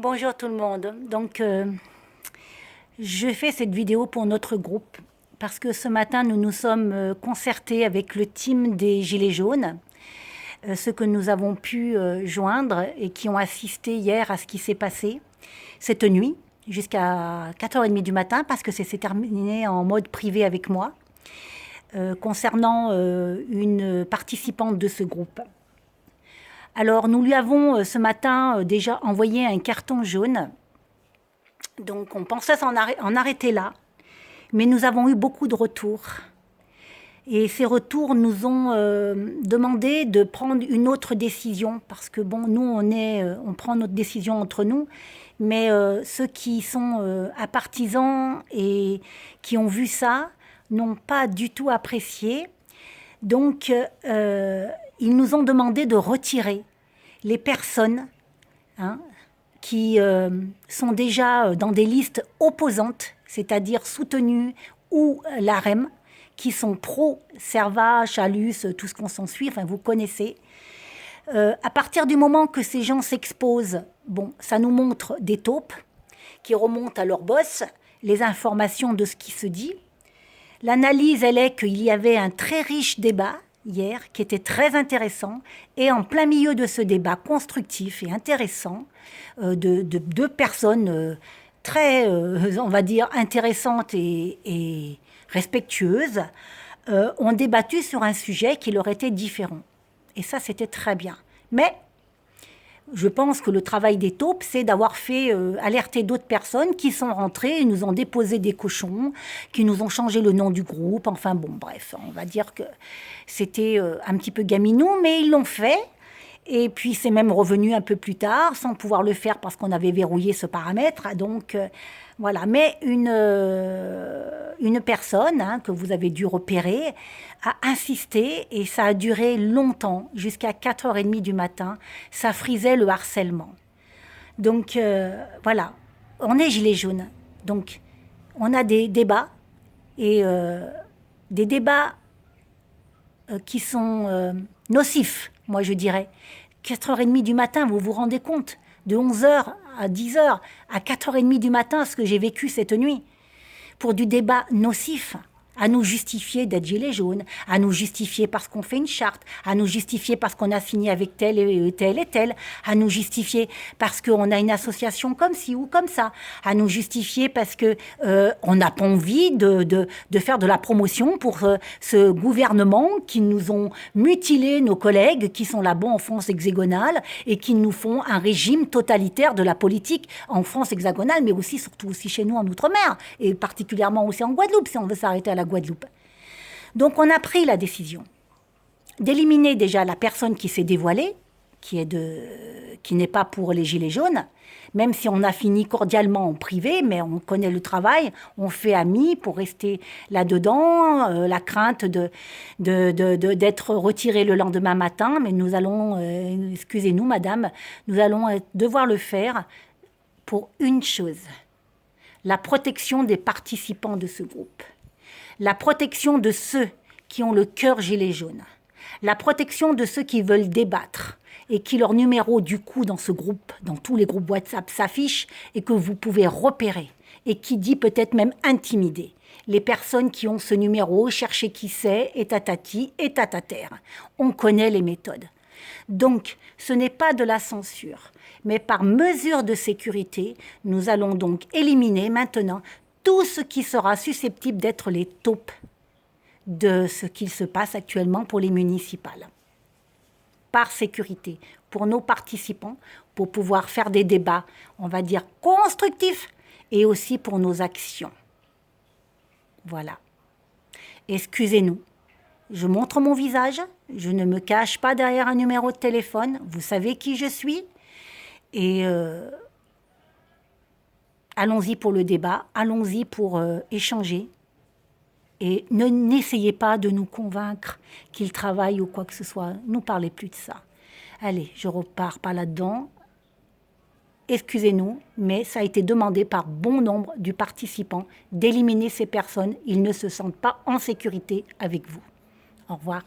Bonjour tout le monde. Je fais cette vidéo pour notre groupe parce que ce matin, nous nous sommes concertés avec le team des Gilets jaunes, ceux que nous avons pu joindre et qui ont assisté hier à ce qui s'est passé cette nuit jusqu'à 4h30 du matin parce que c'est terminé en mode privé avec moi concernant une participante de ce groupe. Alors, nous lui avons ce matin déjà envoyé un carton jaune. Donc, on pensait en arrêter là. Mais nous avons eu beaucoup de retours. Et ces retours nous ont demandé de prendre une autre décision. Parce que, bon, nous, on prend notre décision entre nous. Mais ceux qui sont partisans et qui ont vu ça n'ont pas du tout apprécié. Donc, ils nous ont demandé de retirer les personnes qui sont déjà dans des listes opposantes, c'est-à-dire soutenues ou l'AREM, qui sont pro-Serva, Chalus, tout ce qu'on s'ensuit, enfin vous connaissez. À partir du moment que ces gens s'exposent, bon, ça nous montre des taupes qui remontent à leur boss, les informations de ce qui se dit. L'analyse, elle est qu'il y avait un très riche débat hier, qui était très intéressant, et en plein milieu de ce débat constructif et intéressant, de deux personnes très, on va dire, intéressantes et respectueuses, ont débattu sur un sujet qui leur était différent. Et ça, c'était très bien. Mais je pense que le travail des taupes, c'est d'avoir fait alerter d'autres personnes qui sont rentrées et nous ont déposé des cochons, qui nous ont changé le nom du groupe. Enfin bon, bref, on va dire que c'était un petit peu gaminou, mais ils l'ont fait. Et puis c'est même revenu un peu plus tard, sans pouvoir le faire parce qu'on avait verrouillé ce paramètre. Donc voilà, mais une personne que vous avez dû repérer a insisté et ça a duré longtemps, jusqu'à 4h30 du matin. Ça frisait le harcèlement. Donc voilà, on est gilets jaunes. Donc on a des débats et des débats qui sont nocifs, moi je dirais. 4h30 du matin, vous vous rendez compte? De 11h à 10h, à 4h30 du matin, ce que j'ai vécu cette nuit. Pour du débat nocif, à nous justifier d'être gilets jaunes, à nous justifier parce qu'on fait une charte, à nous justifier parce qu'on a signé avec tel et tel et tel, à nous justifier parce qu'on a une association comme ci ou comme ça, à nous justifier parce que on n'a pas envie de faire de la promotion pour ce gouvernement qui nous ont mutilé nos collègues qui sont là-bas en France hexagonale et qui nous font un régime totalitaire de la politique en France hexagonale, mais aussi, surtout aussi chez nous en Outre-mer, et particulièrement aussi en Guadeloupe, si on veut s'arrêter à la Guadeloupe. Donc on a pris la décision d'éliminer déjà la personne qui s'est dévoilée, qui n'est pas pour les gilets jaunes, même si on a fini cordialement en privé, mais on connaît le travail, on fait amis pour rester là-dedans, la crainte d'être retiré le lendemain matin, mais nous allons, excusez-nous madame, nous allons devoir le faire pour une chose, la protection des participants de ce groupe. La protection de ceux qui ont le cœur gilet jaune, la protection de ceux qui veulent débattre et qui leur numéro du coup dans ce groupe, dans tous les groupes WhatsApp s'affiche et que vous pouvez repérer et qui dit peut-être même intimider. Les personnes qui ont ce numéro, cherchez qui c'est, et tatati, et tatater. On connaît les méthodes. Donc, ce n'est pas de la censure, mais par mesure de sécurité, nous allons donc éliminer maintenant tout ce qui sera susceptible d'être les taupes de ce qu'il se passe actuellement pour les municipales. Par sécurité, pour nos participants, pour pouvoir faire des débats, on va dire, constructifs, et aussi pour nos actions. Voilà. Excusez-nous. Je montre mon visage, je ne me cache pas derrière un numéro de téléphone, vous savez qui je suis, et allons-y pour le débat, allons-y pour échanger. Et n'essayez pas de nous convaincre qu'ils travaillent ou quoi que ce soit. Ne parlez plus de ça. Allez, je repars pas là-dedans. Excusez-nous, mais ça a été demandé par bon nombre du participant d'éliminer ces personnes. Ils ne se sentent pas en sécurité avec vous. Au revoir.